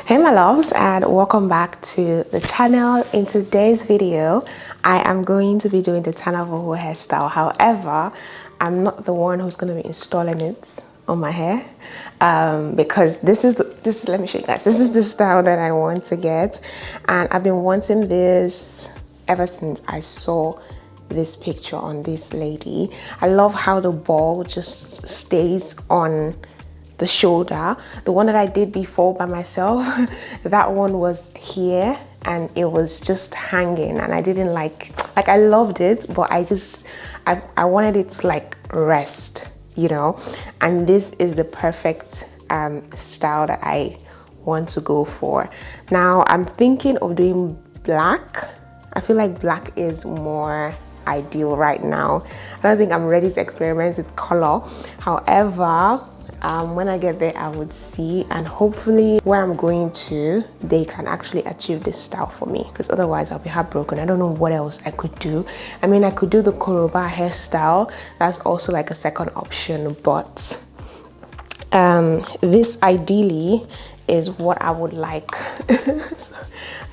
Hey my loves, and welcome back to the channel. In today's video I am going to be doing the Tanavoho hairstyle. However, I'm not the one who's going to be installing it on my hair because let me show you guys, this is the style that I want to get, and I've been wanting this ever since I saw this picture on this lady. I love how the ball just stays on the shoulder. The one that I did before by myself, that one was here and it was just hanging, and I didn't like I loved it, but I wanted it to like rest, you know, and this is the perfect style that I want to go for. Now I'm thinking of doing black. I feel like black is more ideal right now. I don't think I'm ready to experiment with color. However, when I get there I would see, and hopefully where I'm going to they can actually achieve this style for me, because otherwise I'll be heartbroken. I don't know what else I could do. I mean, I could do the KOROBA hairstyle, that's also like a second option, but this ideally is what I would like. So,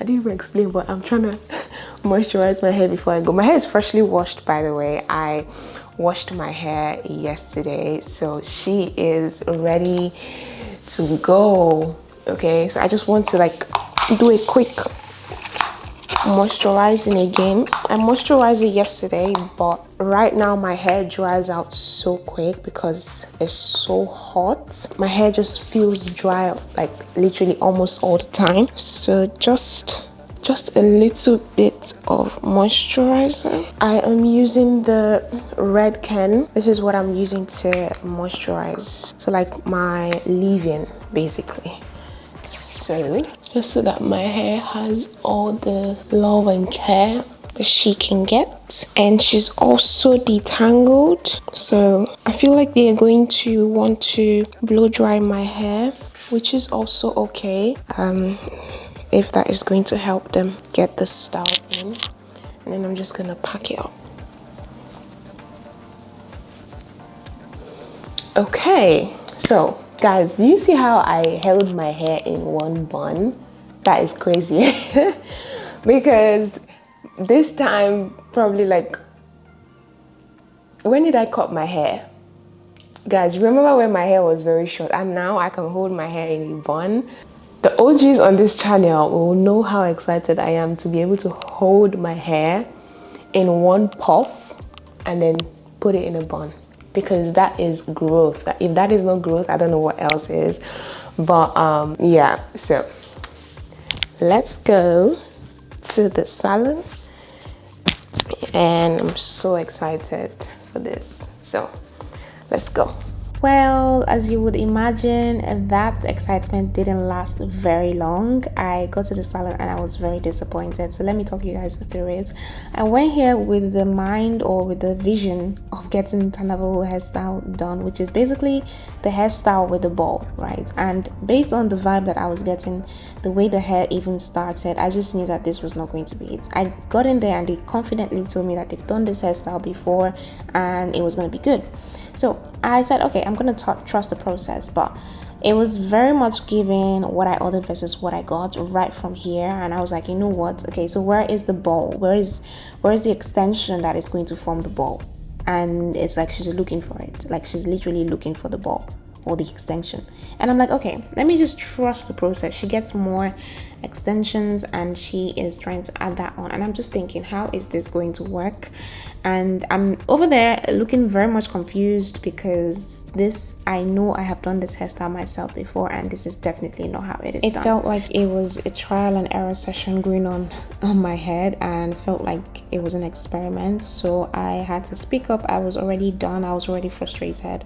I didn't even explain, but I'm trying to moisturize my hair before I go. My hair is freshly washed, by the way. I washed my hair yesterday, so she is ready to go. Okay, so I just want to like do a quick moisturizing again. I moisturized it yesterday, but right now my hair dries out so quick because it's so hot. My hair just feels dry like literally almost all the time. So just a little bit of moisturizer. I am using the red can. This is what I'm using to moisturize, so like my leave-in basically. So just so that my hair has all the love and care that she can get, and she's also detangled, so I feel like they are going to want to blow dry my hair, which is also okay. If that is going to help them get the style in. And then I'm just gonna pack it up. Okay, so guys, do you see how I held my hair in one bun? That is crazy. Because this time, probably like, when did I cut my hair? Guys, remember when my hair was very short, and now I can hold my hair in a bun? The OGs on this channel will know how excited I am to be able to hold my hair in one puff and then put it in a bun, because that is growth. If that is not growth, I don't know what else is. But yeah, so let's go to the salon, and I'm so excited for this. So let's go. Well, as you would imagine, that excitement didn't last very long. I got to the salon and I was very disappointed. So let me talk you guys through it. I went here with the mind, or with the vision, of getting Tanavoho hairstyle done, which is basically the hairstyle with the ball, right? And based on the vibe that I was getting, the way the hair even started, I just knew that this was not going to be it. I got in there and they confidently told me that they've done this hairstyle before and it was going to be good. So I said, okay, I'm going to trust the process, but it was very much giving what I ordered versus what I got right from here. And I was like, you know what? Okay, so where is the ball? Where is the extension that is going to form the ball? And it's like she's looking for it. Like she's literally looking for the ball or the extension. And I'm like, okay, let me just trust the process. She gets more extensions and she is trying to add that on, and I'm just thinking, how is this going to work? And I'm over there looking very much confused, because this, I know I have done this hairstyle myself before, and this is definitely not how it is done. It felt like it was a trial and error session going on my head, and felt like it was an experiment. So I had to speak up. I was already done. I was already frustrated,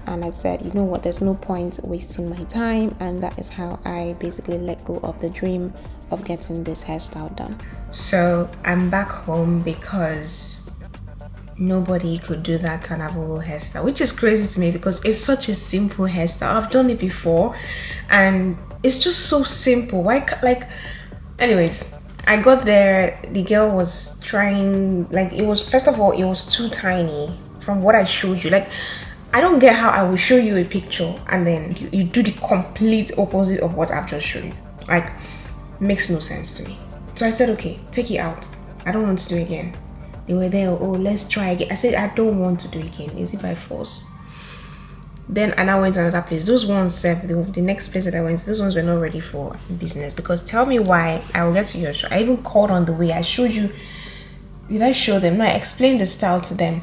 and I said, you know what, there's no point wasting my time. And that is how I basically let go of the dream of getting this hairstyle done. So I'm back home because nobody could do that Tanavoho hairstyle, which is crazy to me because it's such a simple hairstyle. I've done it before and it's just so simple. Why, like, anyways, I got there, the girl was trying, like, it was, first of all, it was too tiny from what I showed you. Like, I don't get how I will show you a picture and then you do the complete opposite of what I've just shown you. Like, makes no sense to me. So I said, okay, take it out. I don't want to do it again. They were there, oh, let's try again. I said, I don't want to do it again. Is it by force? Then I now went to another place. Those ones, the next place that I went to, those ones were not ready for business. Because tell me why. I will get to your show. I even called on the way. I showed you. Did I show them? No, I explained the style to them.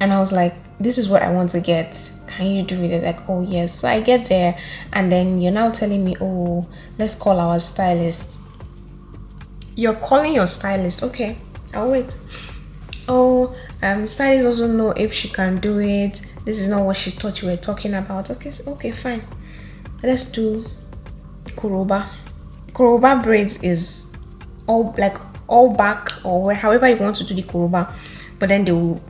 And I was like, this is what I want to get. Can you do it? They're like, oh yes. So I get there, and then you're now telling me, oh, let's call our stylist. You're calling your stylist. Okay, I'll wait. Oh, stylist doesn't know if she can do it. This is not what she thought you were talking about. Okay, so, okay, fine. Let's do KOROBA. KOROBA braids is all back, or however you want to do the KOROBA, but then they will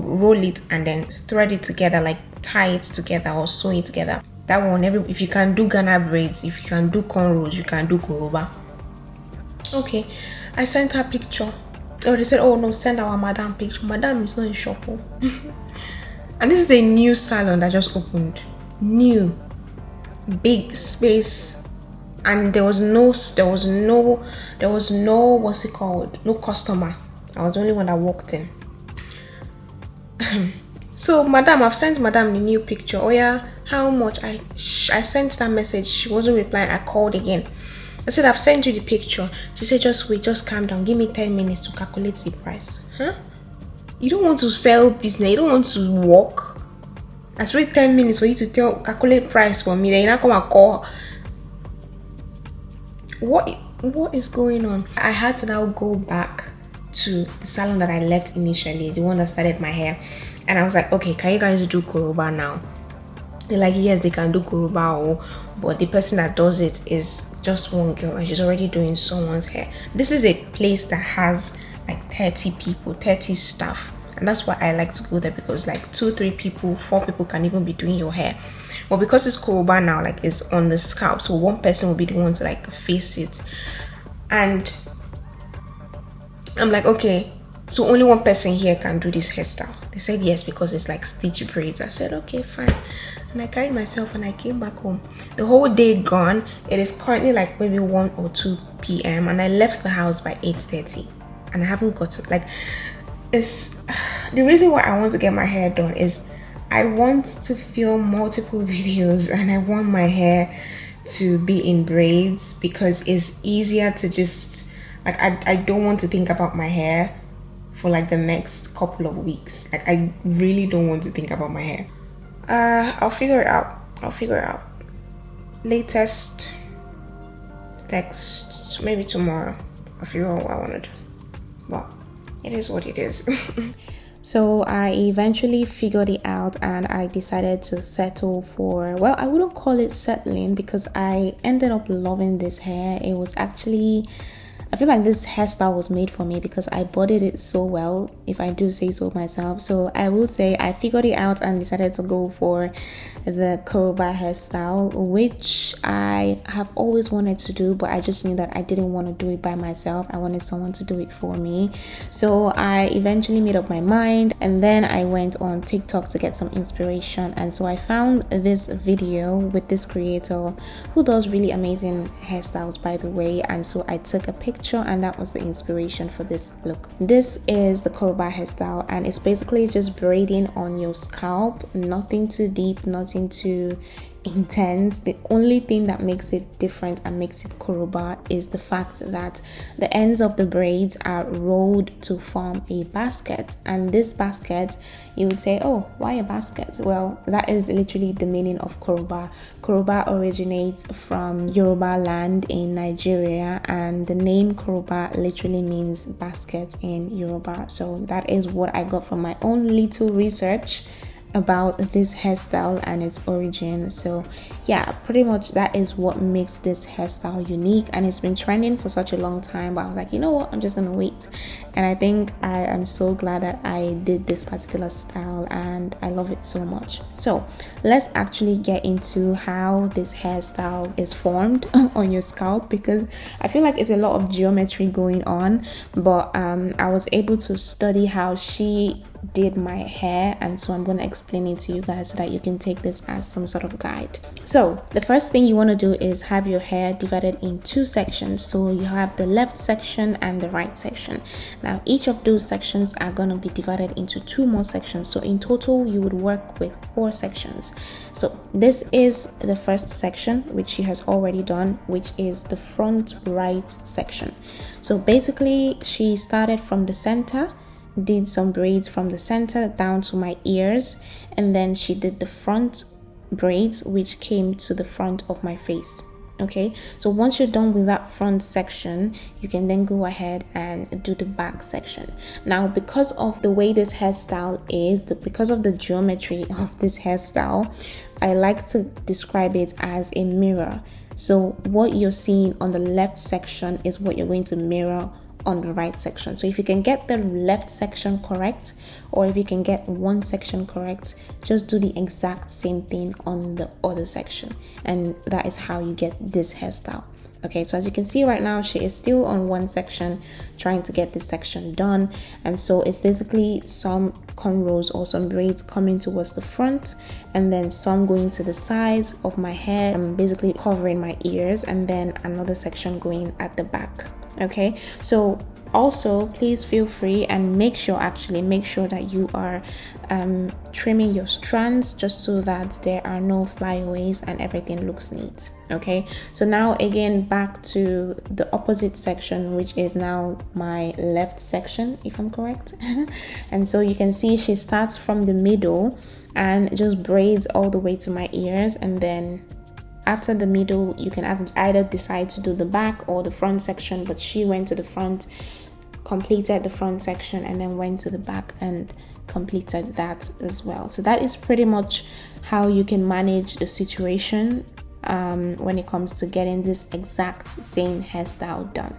roll it and then thread it together, like tie it together or sew it together. That one, if you can do Ghana braids, if you can do cornrows, you can do KOROBA. Okay, I sent her picture. Oh, they said, oh no, send our madam picture. Madam is not in shop. And this is a new salon that just opened. New, big space, and there was no what's it called? No customer. I was the only one that walked in. So, madam, I've sent madam the new picture. Oh yeah, how much? I sent that message. She wasn't replying. I called again. I said, I've sent you the picture. She said, just wait, just calm down. Give me 10 minutes to calculate the price. Huh? You don't want to sell business. You don't want to walk. I wait 10 minutes for you to calculate price for me. Then you not come and call. What is going on? I had to now go back to the salon that I left initially, the one that started my hair. And I was like, okay, can you guys do KOROBA now? They're like, yes, they can do KOROBA, but the person that does it is just one girl and she's already doing someone's hair. This is a place that has like 30 people, 30 staff. And that's why I like to go there, because like 2-3 people, 4 people can even be doing your hair. But because it's KOROBA now, like it's on the scalp, so one person will be the one to like face it. And I'm like, okay, so only one person here can do this hairstyle. They said yes, because it's like stitch braids. I said, okay, fine. And I carried myself and I came back home. The whole day gone. It is currently like maybe 1 or 2 p.m. and I left the house by 8:30, and I haven't got to, like, it's the reason why I want to get my hair done is I want to film multiple videos and I want my hair to be in braids, because it's easier to just like, I don't want to think about my hair for like the next couple of weeks. Like, I really don't want to think about my hair. I'll figure it out. Latest next, maybe tomorrow, I'll figure out what I want to do. But it is what it is. So I eventually figured it out and I decided to settle for, well, I wouldn't call it settling, because I ended up loving this hair. It was actually, I feel like this hairstyle was made for me because I bodied it so well, if I do say so myself. So I will say I figured it out and decided to go for the KOROBA hairstyle, which I have always wanted to do, but I just knew that I didn't want to do it by myself. I wanted someone to do it for me. So I eventually made up my mind, and then I went on TikTok to get some inspiration. And so I found this video with this creator who does really amazing hairstyles, by the way. And so I took a picture, and that was the inspiration for this look. This is the KOROBA hairstyle, and it's basically just braiding on your scalp. Nothing too deep, nothing too intense. The only thing that makes it different and makes it KOROBA is the fact that the ends of the braids are rolled to form a basket. And this basket, you would say, oh, why a basket? Well, that is literally the meaning of KOROBA. KOROBA originates from Yoruba land in Nigeria, and the name KOROBA literally means basket in Yoruba. So that is what I got from my own little research about this hairstyle and its origin. So yeah, pretty much that is what makes this hairstyle unique, and it's been trending for such a long time, but I was like, you know what, I'm just gonna wait. And I think I am so glad that I did this particular style, and I love it so much. So let's actually get into how this hairstyle is formed on your scalp, because I feel like it's a lot of geometry going on, but I was able to study how she did my hair, and so I'm going to explain it to you guys so that you can take this as some sort of guide. So the first thing you want to do is have your hair divided in two sections. So you have the left section and the right section. Now each of those sections are going to be divided into two more sections, so in total you would work with 4 sections. So this is the first section, which she has already done, which is the front right section. So basically she started from the center, did some braids from the center down to my ears, and then she did the front braids which came to the front of my face. Okay, so once you're done with that front section, you can then go ahead and do the back section. Now, because of the way this hairstyle is, because of the geometry of this hairstyle, I like to describe it as a mirror. So what you're seeing on the left section is what you're going to mirror on the right section. So if you can get the left section correct, or if you can get one section correct, just do the exact same thing on the other section, and that is how you get this hairstyle. Okay, so as you can see right now, she is still on one section trying to get this section done, and so it's basically some cornrows or some braids coming towards the front, and then some going to the sides of my hair, basically covering my ears, and then another section going at the back. Okay, so also please feel free and make sure that you are trimming your strands, just so that there are no flyaways and everything looks neat. Okay, so now again back to the opposite section, which is now my left section, if I'm correct. And so you can see she starts from the middle and just braids all the way to my ears, and then after the middle you can either decide to do the back or the front section, but she went to the front, completed the front section, and then went to the back and completed that as well. So that is pretty much how you can manage the situation when it comes to getting this exact same hairstyle done.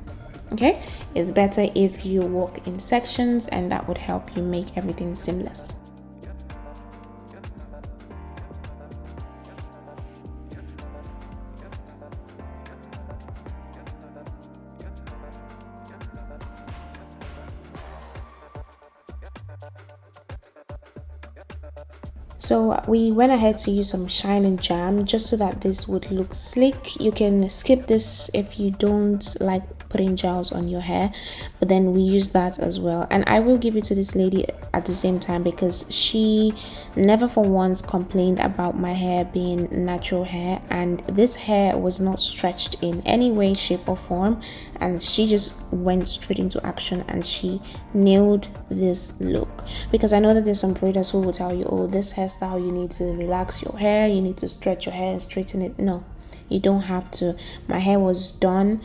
Okay, it's better if you work in sections, and that would help you make everything seamless. So we went ahead to use some shine and jam just so that this would look slick. You can skip this if you don't like putting gels on your hair, but then we use that as well. And I will give it to this lady at the same time, because she never for once complained about my hair being natural hair, and this hair was not stretched in any way, shape or form, and she just went straight into action and she nailed this look. Because I know that there's some braiders who will tell you, oh, this hairstyle, you need to relax your hair, you need to stretch your hair and straighten it. No, you don't have to. My hair was done.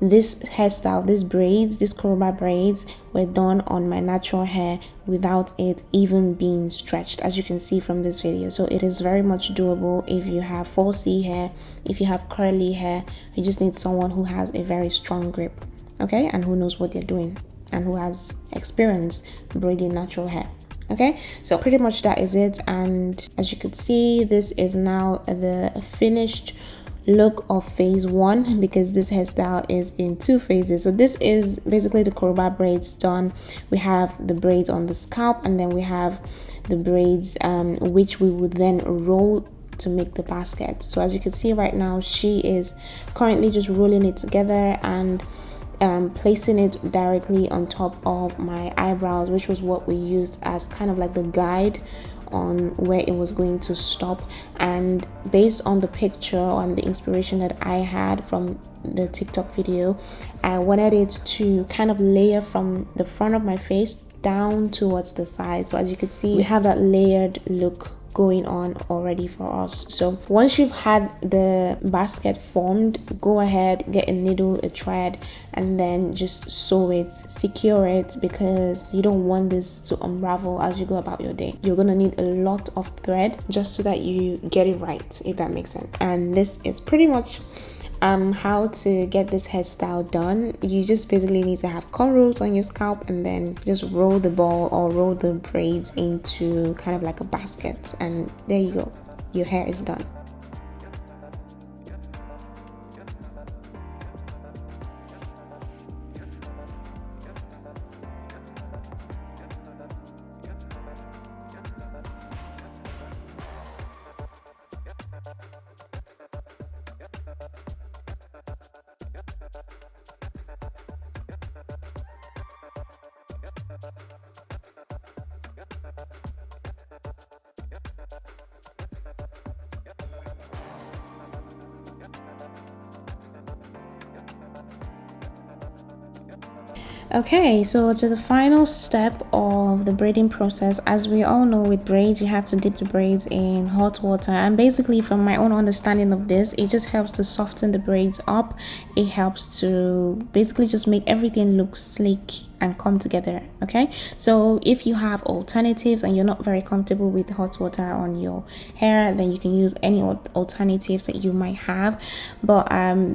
This hairstyle, these braids, these KOROBA braids were done on my natural hair without it even being stretched, as you can see from this video. So it is very much doable if you have 4C hair, if you have curly hair. You just need someone who has a very strong grip, okay, and who knows what they're doing and who has experience braiding natural hair. Okay, so pretty much that is it. And as you could see, this is now the finished look of phase 1, because this hairstyle is in 2 phases. So this is basically the KOROBA braids done. We have the braids on the scalp, and then we have the braids which we would then roll to make the basket. So as you can see right now, she is currently just rolling it together and placing it directly on top of my eyebrows, which was what we used as kind of like the guide on where it was going to stop. And based on the picture, on the inspiration that I had from the TikTok video, I wanted it to kind of layer from the front of my face down towards the side. So as you can see, we have that layered look going on already for us. So once you've had the basket formed, go ahead, get a needle, a thread, and then just sew it, secure it, because you don't want this to unravel as you go about your day. You're gonna need a lot of thread just so that you get it right, if that makes sense. And this is pretty much how to get this hairstyle done. You just basically need to have cornrows on your scalp, and then just roll the ball or roll the braids into kind of like a basket, and there you go, your hair is done. Okay, so to the final step of the braiding process. As we all know, with braids, you have to dip the braids in hot water, and basically from my own understanding of this, it just helps to soften the braids up. It helps to basically just make everything look sleek and come together. Okay, so if you have alternatives and you're not very comfortable with hot water on your hair, then you can use any alternatives that you might have. But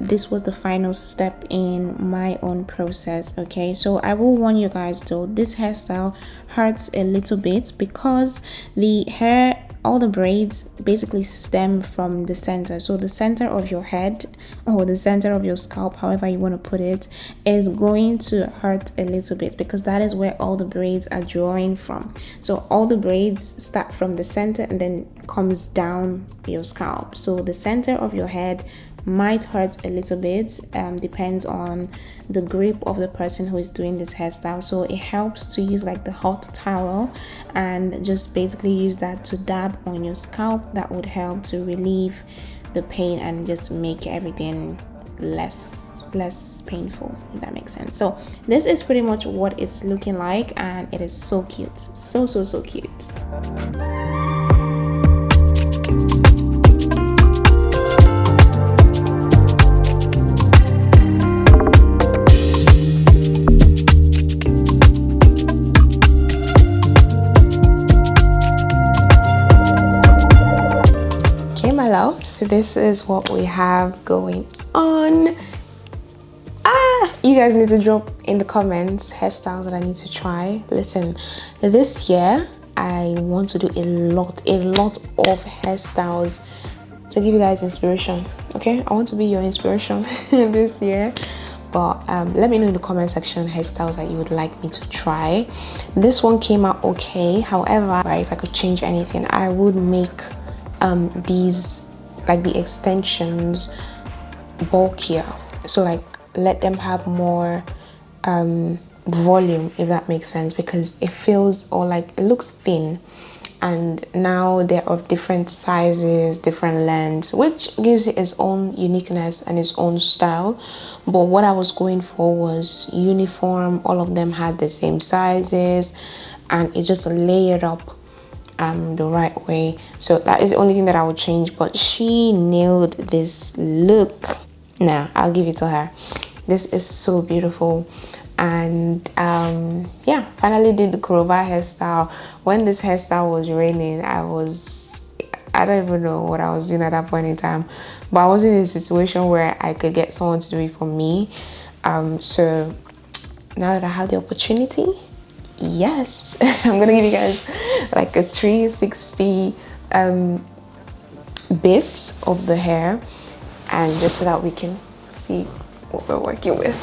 this was the final step in my own process. Okay, so I will warn you guys though, this hairstyle hurts a little bit because the hair, all the braids basically stem from the center. So the center of your head or the center of your scalp, however you want to put it, is going to hurt a little bit because that is where all the braids are drawing from. So all the braids start from the center and then comes down your scalp. So the center of your head might hurt a little bit, depends on the grip of the person who is doing this hairstyle. So it helps to use like the hot towel and just basically use that to dab on your scalp. That would help to relieve the pain and just make everything less painful, if that makes sense. So this is pretty much what it's looking like, and it is so cute, so cute. So this is what we have going on. You guys need to drop in the comments hairstyles that I need to try. Listen, this year I want to do a lot of hairstyles to give you guys inspiration. Okay, I want to be your inspiration this year. But let me know in the comment section hairstyles that you would like me to try. This one came out okay. However, if I could change anything, I would make these, like the extensions, bulkier. So like let them have more volume, if that makes sense, because it feels, or like it looks thin, and now they're of different sizes, different lengths, which gives it its own uniqueness and its own style. But what I was going for was uniform. All of them had the same sizes and it just layered up the right way. So that is the only thing that I would change, but she nailed this look. Now I'll give it to her. This is so beautiful. And yeah, finally did the KOROBA hairstyle. When this hairstyle was raining, I don't even know what I was doing at that point in time, but I was in a situation where I could get someone to do it for me. So now that I have the opportunity, yes, I'm gonna give you guys like a 360 bits of the hair, and just so that we can see what we're working with.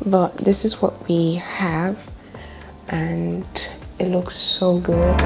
But this is what we have, and it looks so good.